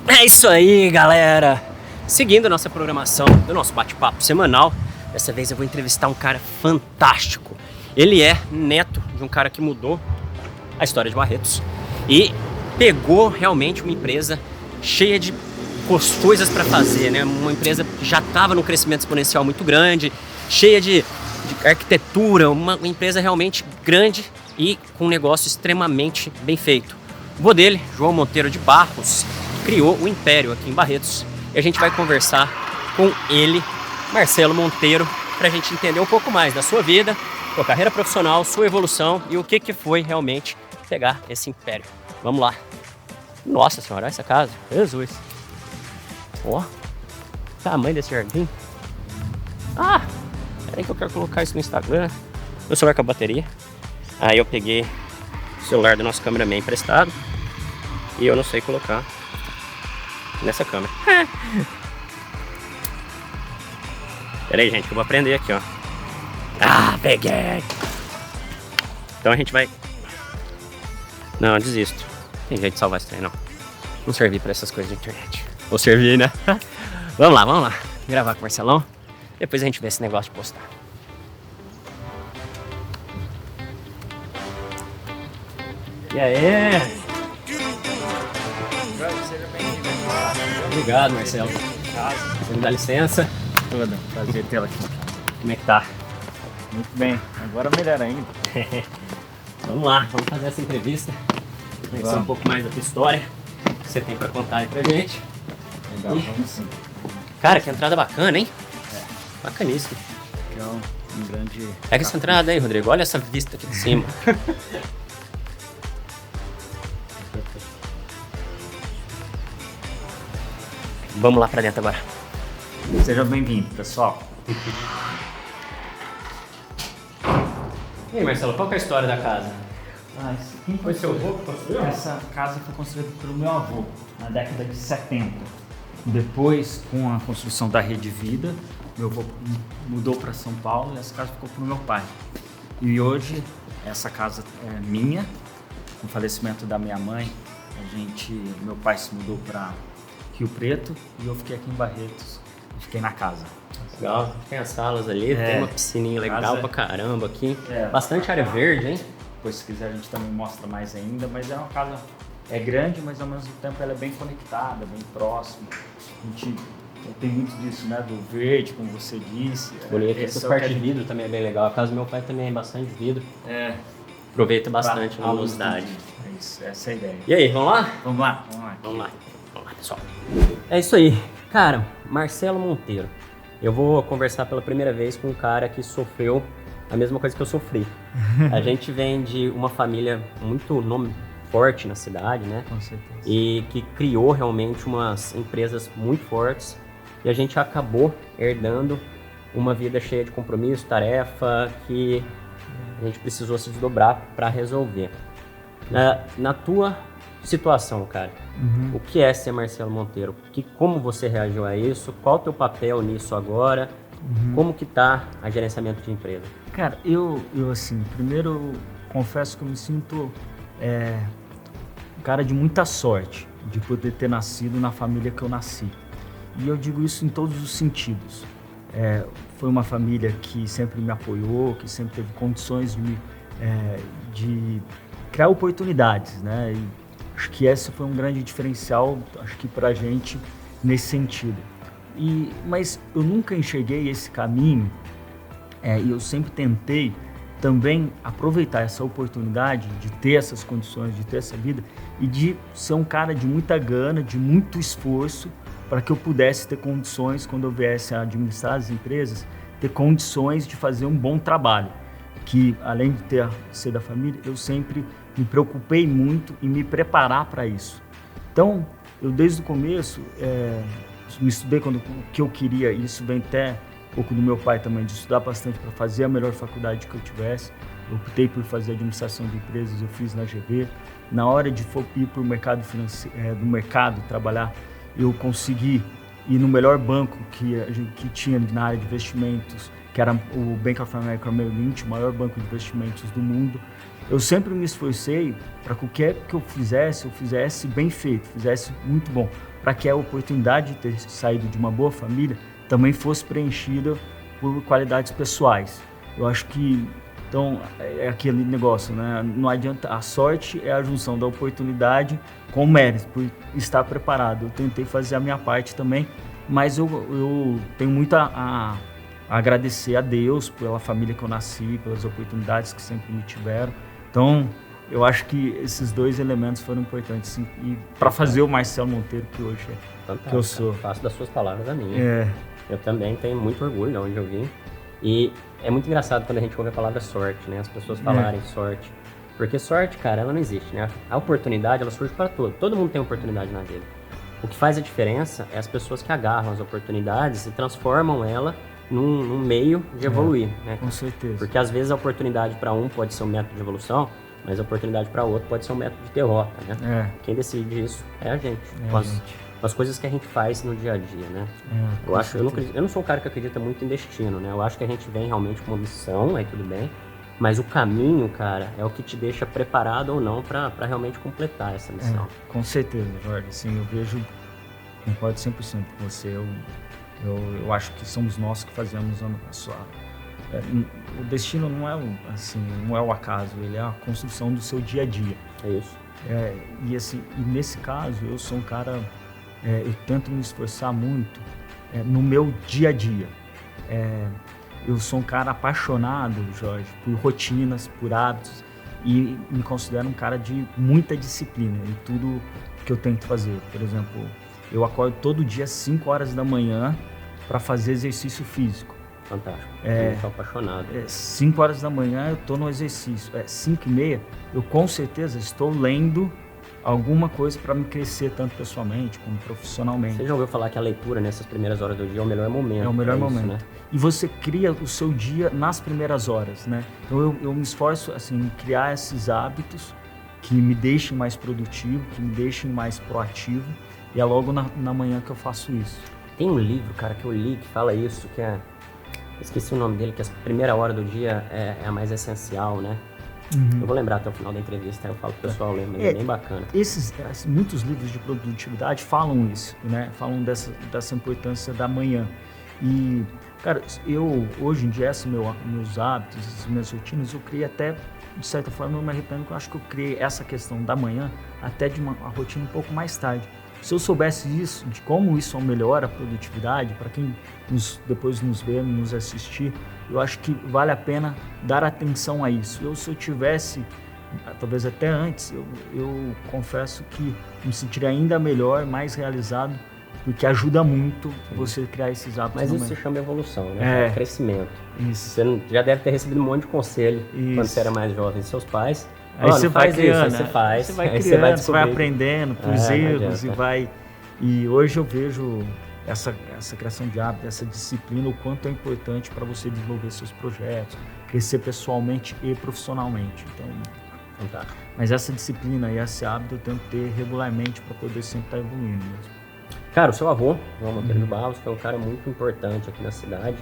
É isso aí, galera! Seguindo a nossa programação do nosso bate-papo semanal, dessa vez eu vou entrevistar um cara fantástico. Ele é neto de um cara que mudou a história de Barretos e pegou realmente uma empresa cheia de coisas para fazer, né? Uma empresa que já estava num crescimento exponencial muito grande, cheia de arquitetura, uma empresa realmente grande e com um negócio extremamente bem feito. O vô dele, João Monteiro de Barros, criou o Império aqui em Barretos e a gente vai conversar com ele, Marcelo Monteiro, para a gente entender um pouco mais da sua vida, sua carreira profissional, sua evolução e o que foi realmente pegar esse império. Vamos lá. Nossa senhora, olha essa casa. Jesus. Ó, tamanho desse jardim. Ah, peraí que eu quero colocar isso no Instagram. Meu celular com a bateria. Aí eu peguei o celular do nosso cameraman emprestado e eu não sei colocar nessa câmera. Peraí, gente, que eu vou aprender aqui, ó. Ah, peguei! Então a gente vai... Não, desisto. Tem jeito de salvar esse trem, não. Não servi pra essas coisas de internet. Vou servir, né? Vamos lá. Gravar com o Marcelão. Depois a gente vê esse negócio de postar. E aí? Seja bem-vindo. Obrigado, Marcelo. Você me dá licença? Toda, prazer tê-la aqui. Como é que tá? Muito bem, agora melhor ainda. Vamos lá, vamos fazer essa entrevista. Conhecer um pouco mais da tua história. O que você tem pra contar aí pra gente. Legal, vamos sim. Cara, que entrada bacana, hein? É. Bacaníssimo. Aqui é um grande... Pega essa entrada aí, Rodrigo. Olha essa vista aqui de cima. Vamos lá pra dentro agora. Seja bem-vindo, pessoal. E aí, Marcelo, qual que é a história da casa? Quem Foi seu avô que construiu? Essa casa foi construída pelo meu avô, na década de 70. Depois, com a construção da Rede Vida, meu avô mudou para São Paulo e essa casa ficou para o meu pai. E hoje, essa casa é minha. Com o falecimento da minha mãe, meu pai se mudou para Rio Preto e eu fiquei aqui em Barretos. Fiquei na casa. Legal, tem as salas ali, tem uma piscininha legal pra caramba aqui. Bastante área verde, hein? Depois, se quiser, a gente também mostra mais ainda, mas é uma casa grande, mas ao mesmo tempo ela é bem conectada, bem próxima. A gente tem muito disso, né? Do verde, como você disse. Bonito. Essa parte de vidro também é bem legal. A casa do meu pai também é bastante vidro. Aproveita bastante a luminosidade. É isso, essa é a ideia. E aí, vamos lá? Vamos lá. Vamos lá, pessoal. É isso aí. Cara, Marcelo Monteiro. Eu vou conversar pela primeira vez com um cara que sofreu a mesma coisa que eu sofri. A gente vem de uma família muito nome forte na cidade, né? Com certeza. E que criou realmente umas empresas muito fortes. E a gente acabou herdando uma vida cheia de compromisso, tarefa, que a gente precisou se desdobrar para resolver. Na tua situação, cara, o que é ser Marcelo Monteiro? Como você reagiu a isso? Qual o teu papel nisso agora? Como que tá a gerenciamento de empresa? Cara, eu assim, primeiro eu confesso que eu me sinto um cara de muita sorte de poder ter nascido na família que eu nasci. E eu digo isso em todos os sentidos. Foi uma família que sempre me apoiou, que sempre teve condições de criar oportunidades, né? E acho que esse foi um grande diferencial, acho que pra gente, nesse sentido. Mas eu nunca enxerguei esse caminho e eu sempre tentei também aproveitar essa oportunidade de ter essas condições, de ter essa vida e de ser um cara de muita gana, de muito esforço para que eu pudesse ter condições, quando eu viesse a administrar as empresas, ter condições de fazer um bom trabalho. Que além de ser da família, eu sempre me preocupei muito em me preparar para isso. Então, eu desde o começo me estudei o que eu queria, e isso vem até um pouco do meu pai também, de estudar bastante para fazer a melhor faculdade que eu tivesse. Eu optei por fazer administração de empresas, eu fiz na GV. Na hora de ir para o mercado financeiro, do mercado trabalhar, eu consegui ir no melhor banco que tinha na área de investimentos, que era o Bank of America Merrill Lynch, o maior banco de investimentos do mundo. eu sempre me esforcei para que o que é que eu fizesse bem feito, fizesse muito bom, para que a oportunidade de ter saído de uma boa família também fosse preenchida por qualidades pessoais. Eu acho que, então, é aquele negócio, né? Não adianta, a sorte é a junção da oportunidade com o mérito, por estar preparado. Eu tentei fazer a minha parte também, mas eu tenho muito a agradecer a Deus pela família que eu nasci, pelas oportunidades que sempre me tiveram. Então, eu acho que esses dois elementos foram importantes, sim, e para fazer o Marcelo Monteiro que hoje é, que eu sou. Faço das suas palavras a minha. Eu também tenho muito orgulho de onde eu vim. E é muito engraçado quando a gente ouve a palavra sorte, né? As pessoas falarem sorte. Porque sorte, cara, ela não existe, né? A oportunidade, ela surge para todo. Todo mundo tem oportunidade na vida. O que faz a diferença é as pessoas que agarram as oportunidades e transformam ela num meio de evoluir, né? Com certeza. Porque às vezes a oportunidade para um pode ser um método de evolução, mas a oportunidade para outro pode ser um método de derrota, né? Quem decide isso é a gente. As coisas que a gente faz no dia a dia, né? Eu não sou um cara que acredita muito em destino, né? Eu acho que a gente vem realmente com uma missão, aí tudo bem, mas o caminho, cara, é o que te deixa preparado ou não para realmente completar essa missão. Com certeza, Jorge. Assim, eu vejo, concordo 100% com você. Eu acho que somos nós que fazemos a sua... o destino não é assim, não é o acaso, ele é a construção do seu dia a dia. É isso. E nesse caso, eu sou um cara... eu tento me esforçar muito no meu dia a dia. Eu sou um cara apaixonado, Jorge, por rotinas, por hábitos, e me considero um cara de muita disciplina em tudo que eu tento fazer. Por exemplo, eu acordo todo dia às 5 horas da manhã para fazer exercício físico. Fantástico. Eu sou apaixonado. 5 horas da manhã eu estou no exercício. 5h30 eu com certeza estou lendo alguma coisa para me crescer tanto pessoalmente como profissionalmente. Você já ouviu falar que a leitura nessas primeiras horas do dia é o melhor momento? É o melhor momento. Isso, né? E você cria o seu dia nas primeiras horas, né? Então eu me esforço assim, em criar esses hábitos que me deixem mais produtivo, que me deixem mais proativo, e é logo na manhã que eu faço isso. Tem um livro, cara, que eu li que fala isso, que é... Esqueci o nome dele, que a primeira hora do dia é a mais essencial, né? Eu vou lembrar até o final da entrevista, eu falo pro pessoal ler, mas é bem bacana. Muitos livros de produtividade falam isso, né? Falam dessa importância da manhã. E, cara, eu, hoje em dia, meus hábitos, as minhas rotinas, eu criei até, de certa forma, eu me arrependo, que eu acho que eu criei essa questão da manhã até de uma rotina um pouco mais tarde. Se eu soubesse isso, de como isso melhora a produtividade, para quem depois nos vê, nos assistir, eu acho que vale a pena dar atenção a isso. Se eu tivesse, talvez até antes, eu confesso que me sentiria ainda melhor, mais realizado, porque ajuda muito você criar esses hábitos. Mas isso se chama evolução, né? Crescimento. Isso. Você já deve ter recebido um monte de conselho quando você era mais jovem dos seus pais. Aí você vai criando, você faz, você vai criando, você vai aprendendo por erros e vai... E hoje eu vejo essa criação de hábito, essa disciplina, o quanto é importante para você desenvolver seus projetos, crescer pessoalmente e profissionalmente. Então, fantástico. Mas essa disciplina e esse hábito eu tento ter regularmente para poder sempre estar evoluindo mesmo. Cara, o seu avô, João Monteiro de Barros, foi um cara muito importante aqui na cidade.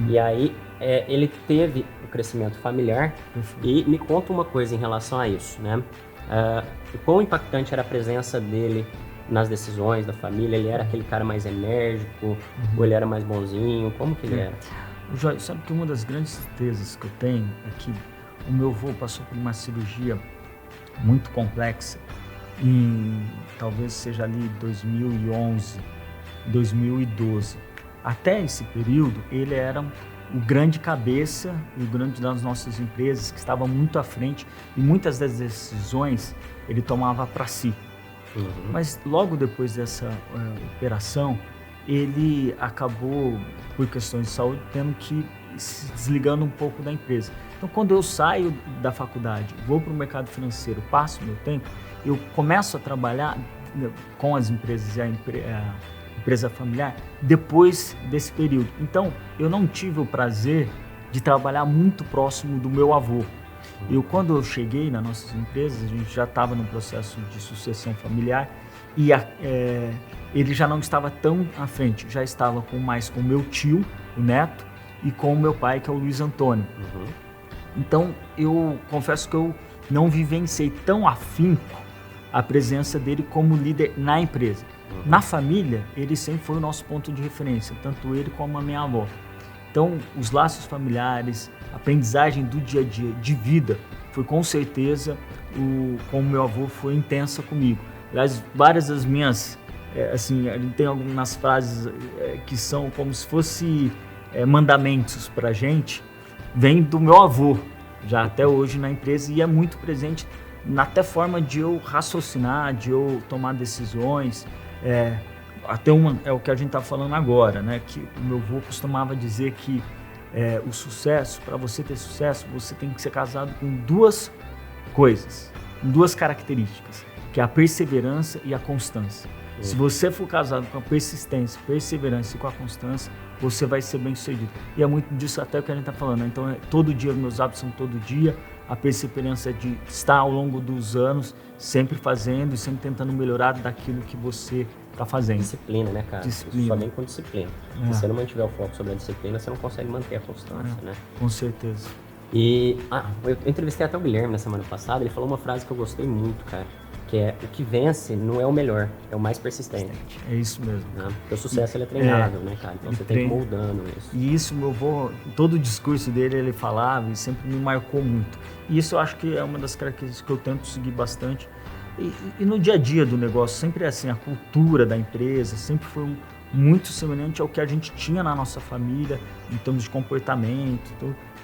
E aí, ele teve o crescimento familiar. E me conta uma coisa em relação a isso, né? O quão impactante era a presença dele nas decisões da família? Ele era aquele cara mais enérgico? Ou ele era mais bonzinho? Como que ele era? Jorge, sabe que uma das grandes certezas que eu tenho é que o meu avô passou por uma cirurgia muito complexa talvez seja ali 2011, 2012. Até esse período, ele era o grande cabeça e o grande das nossas empresas, que estava muito à frente, e muitas das decisões ele tomava para si. Mas logo depois dessa operação, ele acabou, por questões de saúde, tendo que se desligando um pouco da empresa. Então, quando eu saio da faculdade, vou para o mercado financeiro, passo meu tempo, eu começo a trabalhar com as empresas e a empresa familiar depois desse período. Então, eu não tive o prazer de trabalhar muito próximo do meu avô. Quando eu cheguei nas nossas empresas, a gente já estava no processo de sucessão familiar e ele já não estava tão à frente, já estava mais com o meu tio, o neto, e com o meu pai, que é o Luiz Antônio. Então, eu confesso que eu não vivenciei tão afinco a presença dele como líder na empresa. Na família, ele sempre foi o nosso ponto de referência, tanto ele como a minha avó. Então, os laços familiares, a aprendizagem do dia a dia, de vida, foi com certeza, como meu avô foi intensa comigo. Aliás, várias das minhas, ele tem algumas frases que são como se fossem mandamentos pra gente, vem do meu avô, já até hoje na empresa, e é muito presente na até forma de eu raciocinar, de eu tomar decisões. Até é o que a gente está falando agora, né? Que o meu avô costumava dizer que o sucesso, para você ter sucesso, você tem que ser casado com duas coisas, duas características, que é a perseverança e a constância. Se você for casado com a persistência, perseverança e com a constância, você vai ser bem sucedido. E é muito disso até o que a gente está falando, né? Então, todo dia, meus hábitos são todo dia, a perseverança de estar ao longo dos anos sempre fazendo e sempre tentando melhorar daquilo que você está fazendo. Disciplina, né, cara? Disciplina. Só vem com disciplina. Se você não mantiver o foco sobre a disciplina, você não consegue manter a constância, né? Com certeza. E eu entrevistei até o Guilherme na semana passada, ele falou uma frase que eu gostei muito, cara, que é: o que vence não é o melhor, é o mais persistente. É isso mesmo. Né? Porque o sucesso ele é treinável, né, cara? Então você tem que ir moldando isso. E isso, meu avô, todo o discurso dele, ele falava e sempre me marcou muito. E isso eu acho que é uma das características que eu tento seguir bastante. E no dia a dia do negócio, sempre é assim, a cultura da empresa sempre foi muito semelhante ao que a gente tinha na nossa família, em termos de comportamento,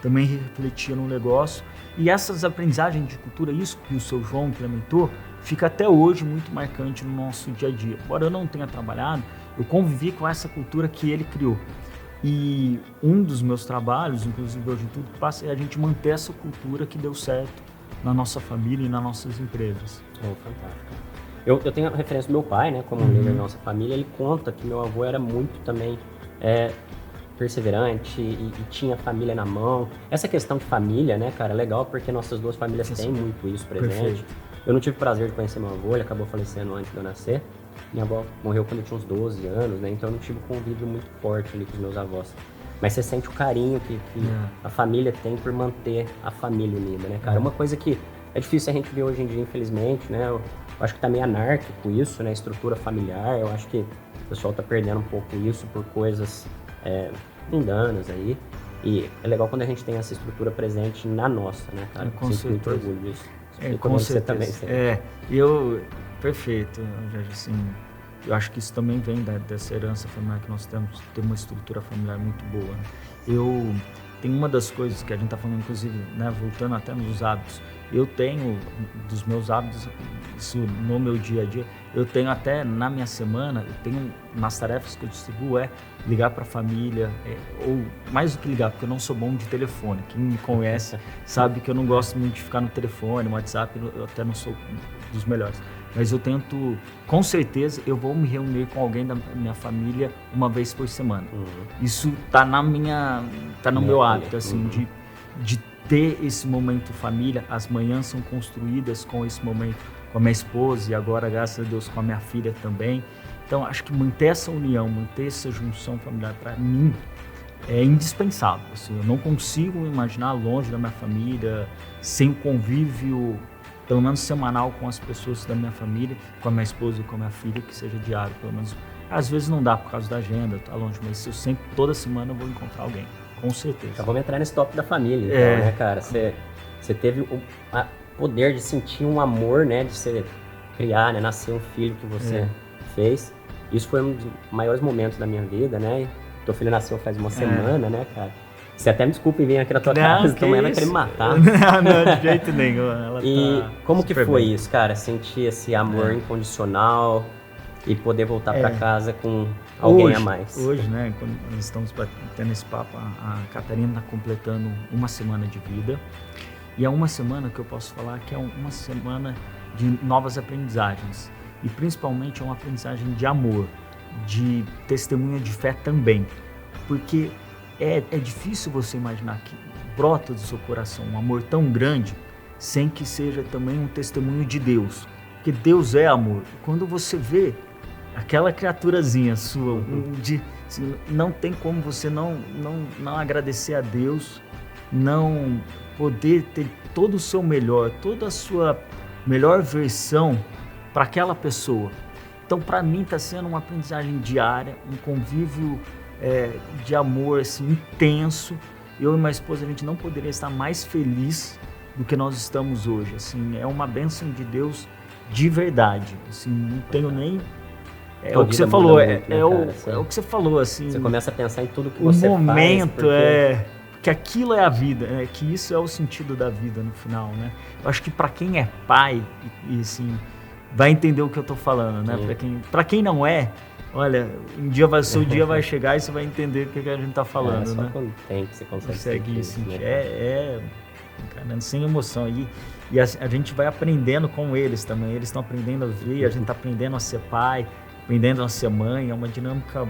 também refletia no negócio. E essas aprendizagens de cultura, isso que o seu João implementou, fica até hoje muito marcante no nosso dia a dia. Embora eu não tenha trabalhado, eu convivi com essa cultura que ele criou. E um dos meus trabalhos, inclusive hoje tudo que passa, é a gente manter essa cultura que deu certo na nossa família e nas nossas empresas. Fantástico. Eu tenho a referência do meu pai, né, como líder da nossa família. Ele conta que meu avô era muito também perseverante e tinha a família na mão. Essa questão de família, né, cara, é legal porque nossas duas famílias têm muito isso presente. Perfeito. Eu não tive o prazer de conhecer meu avô, ele acabou falecendo antes de eu nascer. Minha avó morreu quando eu tinha uns 12 anos, né, então eu não tive um convívio muito forte ali com os meus avós. Mas você sente o carinho que a família tem por manter a família unida, né, cara? Uma coisa que é difícil a gente ver hoje em dia, infelizmente, né? Eu acho que tá meio anárquico isso, né? Estrutura familiar, eu acho que o pessoal tá perdendo um pouco isso por coisas mundanas aí. E é legal quando a gente tem essa estrutura presente na nossa, né, cara? Com certeza. Muito orgulho disso. Com certeza. Perfeito, Jorge, assim, eu acho que isso também vem dessa herança familiar que nós temos, ter uma estrutura familiar muito boa. Né? Tem uma das coisas que a gente está falando, inclusive, né, voltando até nos hábitos, eu tenho, dos meus hábitos, isso no meu dia a dia, eu tenho até na minha semana, eu tenho nas tarefas que eu distribuo, ligar para a família, ou mais do que ligar, porque eu não sou bom de telefone. Quem me conhece sabe que eu não gosto muito de ficar no telefone, no WhatsApp, eu até não sou dos melhores. Mas eu tento, com certeza, eu vou me reunir com alguém da minha família uma vez por semana. Isso tá no meu hábito, assim, de ter esse momento família. As manhãs são construídas com esse momento com a minha esposa e agora, graças a Deus, com a minha filha também. Então, acho que manter essa união, manter essa junção familiar, para mim, é indispensável. Assim, eu não consigo me imaginar longe da minha família, sem o convívio, pelo menos semanal, com as pessoas da minha família, com a minha esposa e com a minha filha, que seja diário, pelo menos. Às vezes não dá por causa da agenda, tá longe, mas eu sempre, toda semana, eu vou encontrar alguém, com certeza. Já vamos entrar nesse tópico da família, então, né, cara? Você teve o poder de sentir um amor, né, de você criar, né, nascer um filho que você fez. Isso foi um dos maiores momentos da minha vida, né? Teu filho nasceu faz uma semana, né, cara? Você até me desculpa em vir aqui na tua casa, então ela quer me matar. Não, de jeito nenhum. Como que foi isso, cara? Sentir esse amor incondicional e poder voltar pra casa com alguém a mais. Hoje, né, quando nós estamos tendo esse papo, a Catarina está completando uma semana de vida. E é uma semana que eu posso falar que é uma semana de novas aprendizagens. E principalmente é uma aprendizagem de amor, de testemunha de fé também. Porque é difícil você imaginar que brota do seu coração um amor tão grande sem que seja também um testemunho de Deus. Porque Deus é amor. Quando você vê aquela criaturazinha sua, não tem como você não agradecer a Deus, não poder ter todo o seu melhor, toda a sua melhor versão para aquela pessoa. Então, para mim, está sendo uma aprendizagem diária, um convívio de amor assim, intenso. Eu e minha esposa, a gente não poderia estar mais feliz do que nós estamos hoje. Assim, é uma bênção de Deus de verdade. Assim, não tenho nem... É o que você falou, é o que você falou, assim... Você começa a pensar em tudo que você faz. O momento que aquilo é a vida, que isso é o sentido da vida no final, né? Eu acho que para quem é pai, e assim, vai entender o que eu tô falando, né? Para quem não é, olha, seu dia vai chegar e você vai entender o que a gente tá falando, só né? quando tem que você consegue sentir. Cara, sem emoção. E a gente vai aprendendo com eles também. Eles estão aprendendo a ver, a gente tá aprendendo a ser pai, aprendendo a ser mãe. É uma dinâmica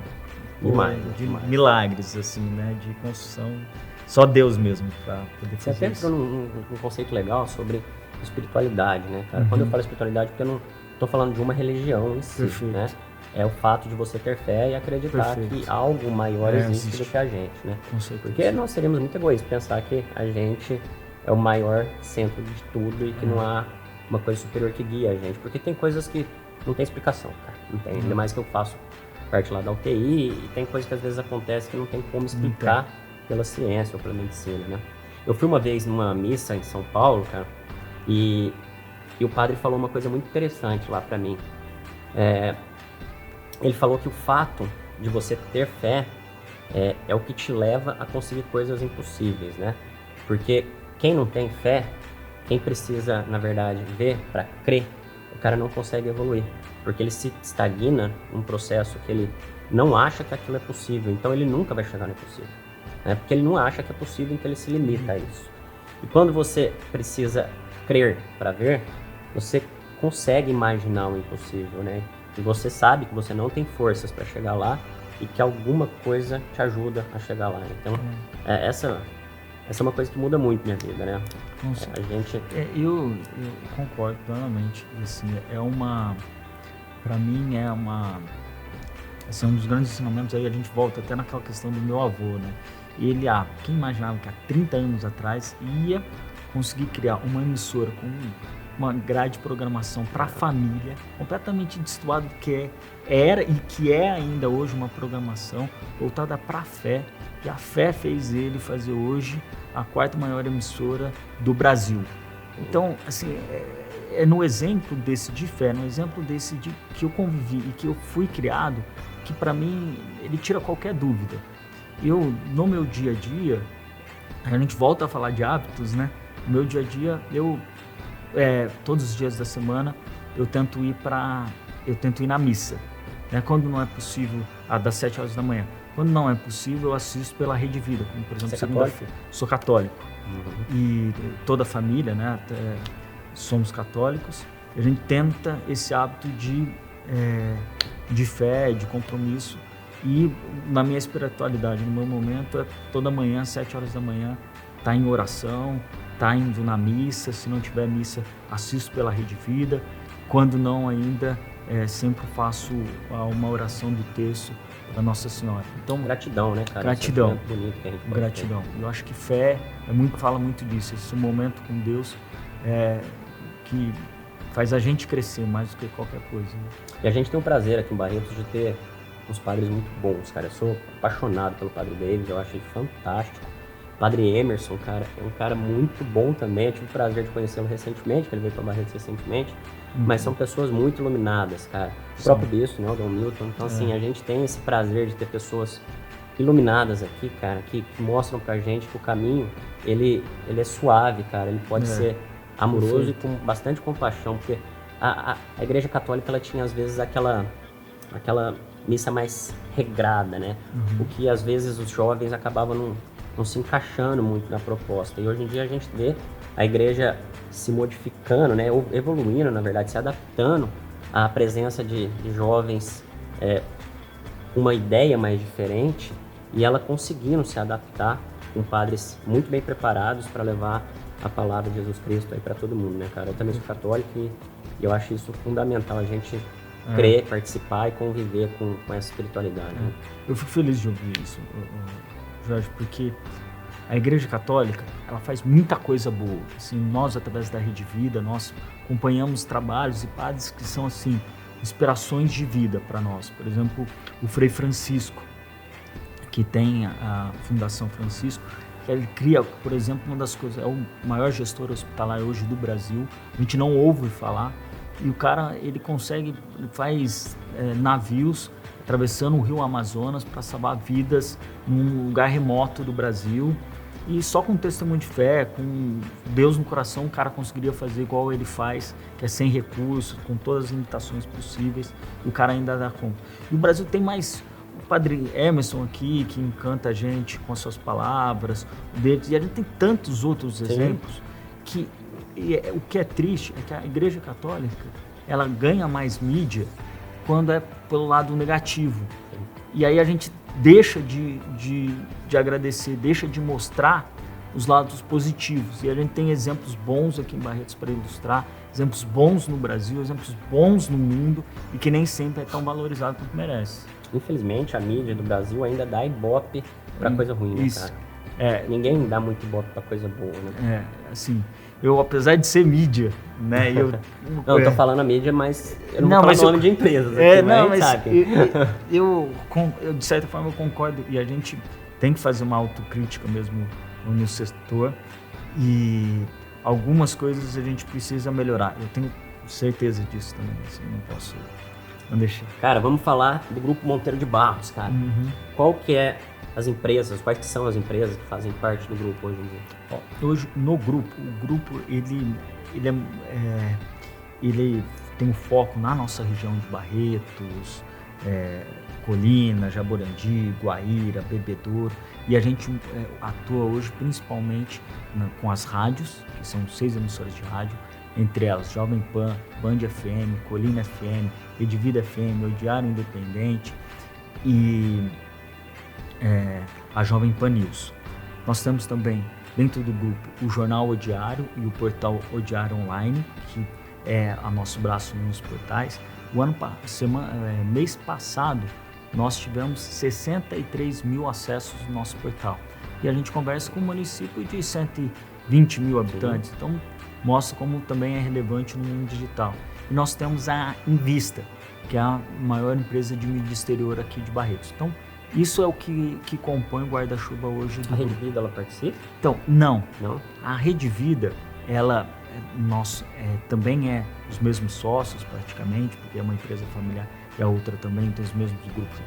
de milagres, assim, né? De construção. Só Deus mesmo para poder fazer Você isso. entrou num conceito legal sobre espiritualidade, né, cara? Quando eu falo espiritualidade, porque eu não tô falando de uma religião em si, né? É o fato de você ter fé e acreditar que algo maior existe do que a gente, né? Com certeza. Porque nós seríamos muito egoístas pensar que a gente é o maior centro de tudo e que não há uma coisa superior que guia a gente. Porque tem coisas que não tem explicação, cara. Não tem. Ainda mais que eu faço parte lá da UTI e tem coisas que às vezes acontecem que não tem como explicar pela ciência ou pela medicina, né? Eu fui uma vez numa missa em São Paulo, cara, e o padre falou uma coisa muito interessante lá pra mim. Ele falou que o fato de você ter fé é o que te leva a conseguir coisas impossíveis, né? Porque quem não tem fé, quem precisa, na verdade, ver para crer, o cara não consegue evoluir, porque ele se estagna num processo que ele não acha que aquilo é possível, então ele nunca vai chegar no impossível, né? Porque ele não acha que é possível, então ele se limita a isso. E quando você precisa crer para ver, você consegue imaginar o impossível, né? E você sabe que você não tem forças para chegar lá e que alguma coisa te ajuda a chegar lá. Então, essa é uma coisa que muda muito minha vida, né? A gente... Eu concordo plenamente. Assim, para mim é um dos grandes ensinamentos. Aí a gente volta até naquela questão do meu avô, né? Ele, quem imaginava que há 30 anos atrás ia conseguir criar uma emissora com uma grade de programação para a família, completamente destoado do que era e que é ainda hoje uma programação voltada para a fé, e a fé fez ele fazer hoje a 4ª maior emissora do Brasil. Então, assim, no exemplo desse de fé, no exemplo desse de que eu convivi e que eu fui criado, que para mim ele tira qualquer dúvida. Eu, no meu dia a dia, a gente volta a falar de hábitos, né? No meu dia a dia, todos os dias da semana, eu tento ir na missa, né? Quando não é possível, das 7 horas da manhã. Quando não é possível, eu assisto pela Rede Vida, como por exemplo, segunda-feira. Sou católico. E toda a família, né? Somos católicos. A gente tenta esse hábito de fé, de compromisso. E na minha espiritualidade, no meu momento, toda manhã, às 7 horas da manhã, tá em oração, tá indo na missa. Se não tiver missa, assisto pela Rede Vida. Quando não ainda, sempre faço uma oração do terço para Nossa Senhora. Então, gratidão, né, cara? Gratidão. Esse é bonito que a gente pode gratidão. ter. Eu acho que fé fala muito disso. Esse momento com Deus que faz a gente crescer mais do que qualquer coisa. Né? E a gente tem um prazer aqui em Barretos de ter uns padres muito bons, cara. Eu sou apaixonado pelo Padre David, eu acho ele fantástico. O Padre Emerson, cara, é um cara muito bom também. Eu tive o prazer de conhecê-lo recentemente, que ele veio para Barretos recentemente. Mas são pessoas muito iluminadas, cara. O próprio bispo, né, o Dom Milton. Então, assim, a gente tem esse prazer de ter pessoas iluminadas aqui, cara, que mostram pra gente que o caminho, ele é suave, cara. Ele pode ser amoroso e com bastante compaixão, porque a Igreja Católica, ela tinha, às vezes, aquela missa mais regrada, né? O que, às vezes, os jovens acabavam não se encaixando muito na proposta. E hoje em dia a gente vê a igreja se modificando, né? Ou evoluindo, na verdade, se adaptando à presença de jovens com uma ideia mais diferente, e ela conseguindo se adaptar com padres muito bem preparados para levar a palavra de Jesus Cristo aí para todo mundo, né, cara? Eu também sou católico e eu acho isso fundamental, a gente crer, participar e conviver com essa espiritualidade. Né? Eu fico feliz de ouvir isso, Jorge, porque A Igreja Católica, ela faz muita coisa boa. Assim, nós, através da Rede Vida, nós acompanhamos trabalhos e padres que são, assim, inspirações de vida para nós. Por exemplo, o Frei Francisco, que tem a Fundação Francisco, que ele cria, por exemplo, uma das coisas, é o maior gestor hospitalar hoje do Brasil, a gente não ouve falar, e o cara, ele faz navios atravessando o rio Amazonas para salvar vidas num lugar remoto do Brasil, e só com testemunho de fé, com Deus no coração, o cara conseguiria fazer igual ele faz, que é sem recursos, com todas as limitações possíveis, e o cara ainda dá conta. E o Brasil tem mais o Padre Emerson aqui, que encanta a gente com as suas palavras, deles, e a gente tem tantos outros exemplos, que o que é triste é que a Igreja Católica, ela ganha mais mídia quando é pelo lado negativo. E aí a gente deixa de agradecer, deixa de mostrar os lados positivos. E a gente tem exemplos bons aqui em Barretos para ilustrar, exemplos bons no Brasil, exemplos bons no mundo, e que nem sempre é tão valorizado quanto merece. Infelizmente, a mídia do Brasil ainda dá ibope pra coisa ruim, né, cara? Ninguém dá muito ibope pra coisa boa, né? Assim, eu, apesar de ser mídia, né, não, eu tô falando a mídia, mas eu não vou falar nome de empresas aqui, mas sabe. Eu, de certa forma, eu concordo, e a gente tem que fazer uma autocrítica mesmo no setor, e algumas coisas a gente precisa melhorar. Eu tenho certeza disso também, assim, não posso deixar. Cara, vamos falar do Grupo Monteiro de Barros, cara. Qual que é as empresas, quais que são as empresas que fazem parte do grupo hoje em dia? Hoje, no grupo, o grupo, ele tem um foco na nossa região de Barretos, Colina, Jaborandi, Guaíra, Bebedouro, e a gente atua hoje principalmente com as rádios, que são 6 emissoras de rádio, entre elas Jovem Pan, Band FM, Colina FM, Rede Vida FM, o Diário Independente e a Jovem Pan News. Nós temos também dentro do grupo o Jornal O Diário e o portal O Diário Online, que é o nosso braço nos portais. Mês passado nós tivemos 63 mil acessos no nosso portal, e a gente conversa com um município de 120 mil habitantes, então mostra como também é relevante no mundo digital. E nós temos a Invista, que é a maior empresa de mídia exterior aqui de Barretos. Então, isso é o que compõe o guarda-chuva hoje do grupo. A Rede Vida, ela participa? Então, não. A Rede Vida, ela também é os mesmos sócios praticamente, porque é uma empresa familiar e a outra também tem os mesmos grupos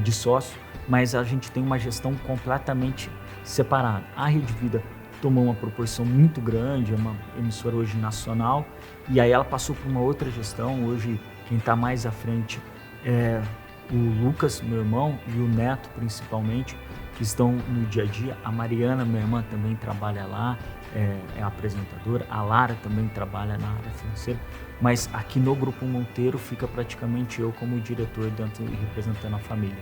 de sócios, mas a gente tem uma gestão completamente separada. A Rede Vida tomou uma proporção muito grande, é uma emissora hoje nacional, e aí ela passou por uma outra gestão. Hoje quem está mais à frente é o Lucas, meu irmão, e o Neto principalmente, que estão no dia a dia. A Mariana, minha irmã, também trabalha lá, é apresentadora. A Lara também trabalha na área financeira, mas aqui no Grupo Monteiro fica praticamente eu como diretor dentro e representando a família.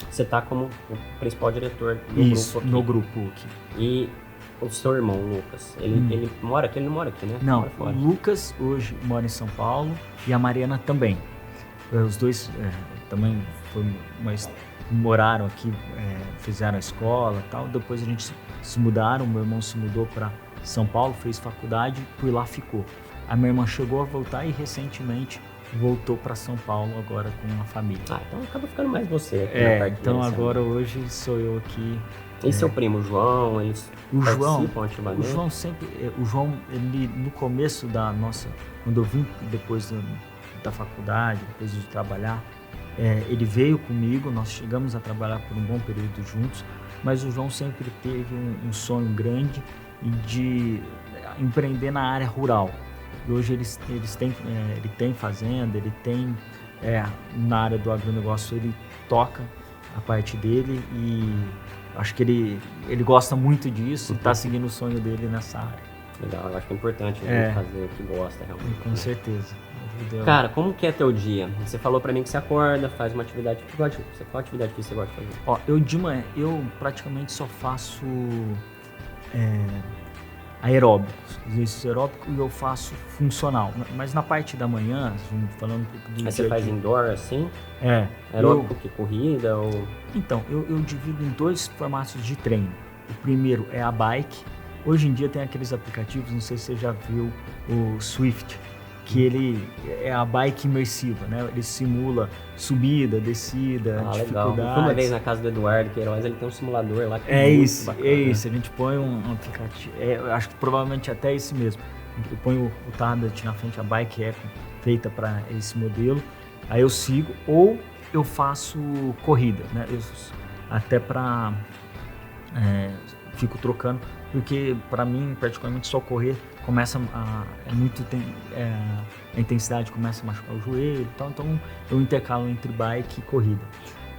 Você está como o principal diretor do grupo aqui? No grupo aqui. E o seu irmão, Lucas, ele mora aqui? Ele não mora aqui, né? Não, o Lucas hoje mora em São Paulo e a Mariana também. Os dois também moraram aqui, fizeram a escola e tal. Depois a gente se mudaram, meu irmão se mudou para São Paulo, fez faculdade, por lá ficou. A minha irmã chegou a voltar e recentemente voltou para São Paulo agora com a família. Então acaba ficando mais você aqui na parte então agora hoje sou eu aqui. E seu primo, o João, eles participam ativamente? O João, ele no começo da nossa, quando eu vim depois da faculdade, depois de trabalhar, ele veio comigo, nós chegamos a trabalhar por um bom período juntos, mas o João sempre teve um sonho grande de empreender na área rural. E hoje ele tem fazenda, ele tem na área do agronegócio, ele toca a parte dele, e acho que ele gosta muito disso, está seguindo o sonho dele nessa área. Legal, eu acho que é importante fazer o que gosta realmente. Com certeza. Cara, como que é teu dia? Você falou pra mim que você acorda, faz uma atividade. Qual atividade que você gosta de fazer? Eu de manhã, eu praticamente só faço aeróbicos, exercício aeróbico, e eu faço funcional. Mas na parte da manhã, falando um pouco do Mas você faz indoor assim? É. Aeróbico, que corrida ou... Então, eu divido em 2 formatos de treino. O primeiro é a bike. Hoje em dia tem aqueles aplicativos, não sei se você já viu o Swift, que ele é a bike imersiva, né? Ele simula subida, descida, dificuldades. Legal. Eu fui uma vez na casa do Eduardo Queiroz, ele tem um simulador lá que é muito isso, bacana. é isso. A gente põe um aplicativo, eu acho que provavelmente até esse mesmo. Eu ponho o tablet na frente, a bike é feita para esse modelo, aí eu sigo ou eu faço corrida, né? Até para fico trocando, porque para mim particularmente só correr começa a intensidade começa a machucar o joelho, então eu intercalo entre bike e corrida.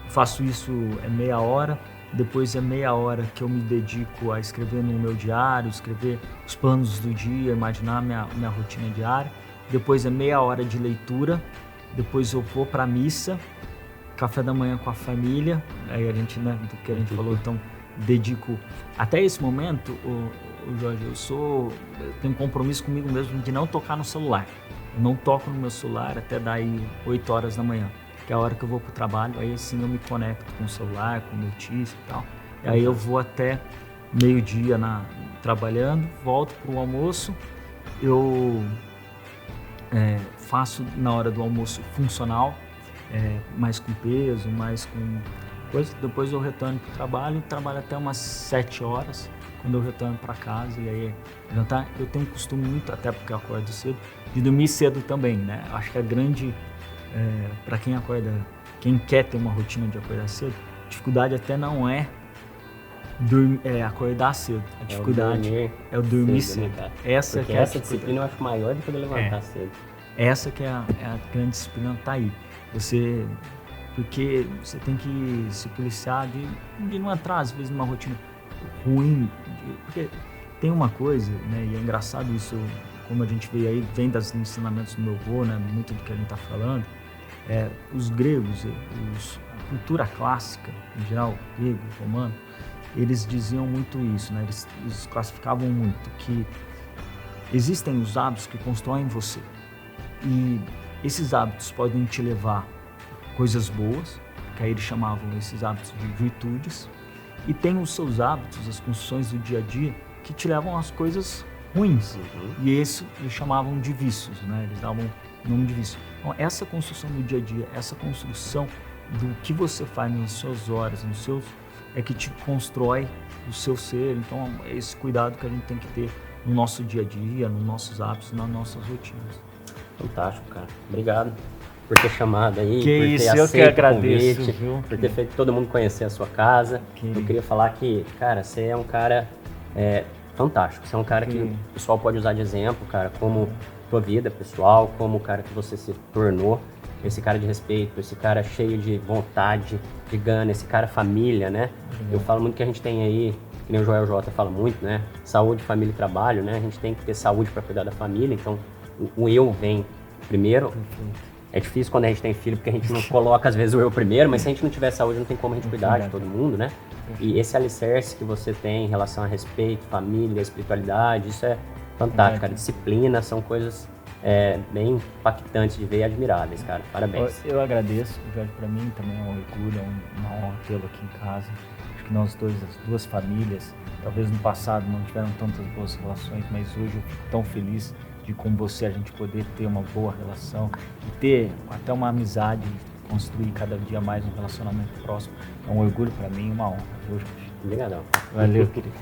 Faço isso meia hora, depois é meia hora que eu me dedico a escrever no meu diário, escrever os planos do dia, imaginar minha rotina diária. Depois é meia hora de leitura, depois eu vou para a missa, café da manhã com a família, aí a gente, né, do que a gente falou, então dedico até esse momento, o Jorge, eu tenho um compromisso comigo mesmo de não tocar no celular. Eu não toco no meu celular até daí 8 horas da manhã, que é a hora que eu vou pro trabalho, aí sim eu me conecto com o celular, com notícia e tal. E aí eu vou até meio-dia trabalhando, volto pro almoço, eu faço na hora do almoço funcional, mais com peso, mais com coisa. Depois eu retorno pro trabalho até umas 7 horas, quando eu retorno para casa, e aí jantar. Eu tenho um costume muito, até porque eu acordo cedo, de dormir cedo também, né? Acho que a grande, para quem quer ter uma rotina de acordar cedo, a dificuldade até não é acordar cedo, a dificuldade é o dormir cedo. Né, essa disciplina eu acho maior do que levantar cedo. Essa que é a grande disciplina, tá aí. Porque você tem que se policiar de não entrar, às vezes, numa rotina ruim. Porque tem uma coisa, né, e é engraçado isso, como a gente vem dos ensinamentos do meu avô, né, muito do que a gente está falando, os gregos, a cultura clássica, em geral, grego, romano, eles diziam muito isso, né, eles classificavam muito que existem os hábitos que constroem você. E esses hábitos podem te levar a coisas boas, que aí eles chamavam esses hábitos de virtudes, e tem os seus hábitos, as construções do dia a dia, que te levam às coisas ruins. E isso eles chamavam de vícios, né? Eles davam o nome de vício. Então, essa construção do dia a dia, essa construção do que você faz nas suas horas, é que te constrói o seu ser. Então, é esse cuidado que a gente tem que ter no nosso dia a dia, nos nossos hábitos, nas nossas rotinas. Fantástico, cara. Obrigado por ter chamado aí, que por isso, ter eu aceito que agradeço, o convite, viu? por ter feito todo mundo conhecer a sua casa. Eu queria falar que, cara, você é um cara fantástico. Você é um cara que o pessoal pode usar de exemplo, cara, como tua vida pessoal, como o cara que você se tornou, esse cara de respeito, esse cara cheio de vontade, de gana, esse cara família, né? Eu falo muito que a gente tem aí, que nem o Joel J fala muito, né? Saúde, família e trabalho, né? A gente tem que ter saúde para cuidar da família, então o eu vem primeiro. É difícil quando a gente tem filho, porque a gente não coloca às vezes o eu primeiro, mas se a gente não tiver saúde, não tem como a gente cuidar de todo mundo, né? E esse alicerce que você tem em relação a respeito, família, espiritualidade, isso é fantástico, cara. Disciplina, são coisas bem impactantes de ver e admiráveis, cara. Parabéns. Eu agradeço, Jorge, para mim também é um orgulho, uma honra tê-lo aqui em casa. Acho que nós dois, as duas famílias, talvez no passado não tiveram tantas boas relações, mas hoje eu fico tão feliz de com você a gente poder ter uma boa relação e ter até uma amizade, construir cada dia mais um relacionamento próximo. É um orgulho para mim e uma honra. Obrigadão. Valeu, querido.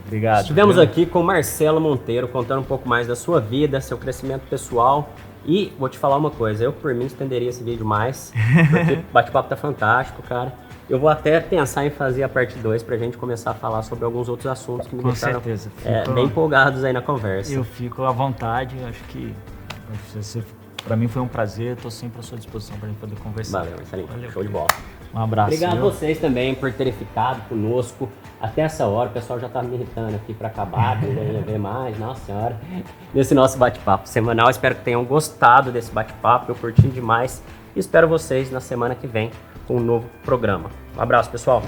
Obrigado. Estivemos aqui com Marcelo Monteiro, contando um pouco mais da sua vida, seu crescimento pessoal. E vou te falar uma coisa, eu por mim estenderia esse vídeo mais, porque o bate-papo tá fantástico, cara. Eu vou até pensar em fazer a parte 2 pra gente começar a falar sobre alguns outros assuntos que me deixaram bem empolgados aí na conversa. Eu fico à vontade, acho que pra mim foi um prazer, tô sempre à sua disposição pra gente poder conversar. Valeu, excelente. Show de bola. Um abraço. Obrigado a vocês também por terem ficado conosco até essa hora. O pessoal já tá me irritando aqui pra acabar, não ia ver mais, nossa senhora. Nesse nosso bate-papo semanal, espero que tenham gostado desse bate-papo, eu curti demais. E espero vocês na semana que vem com um novo programa. Um abraço, pessoal.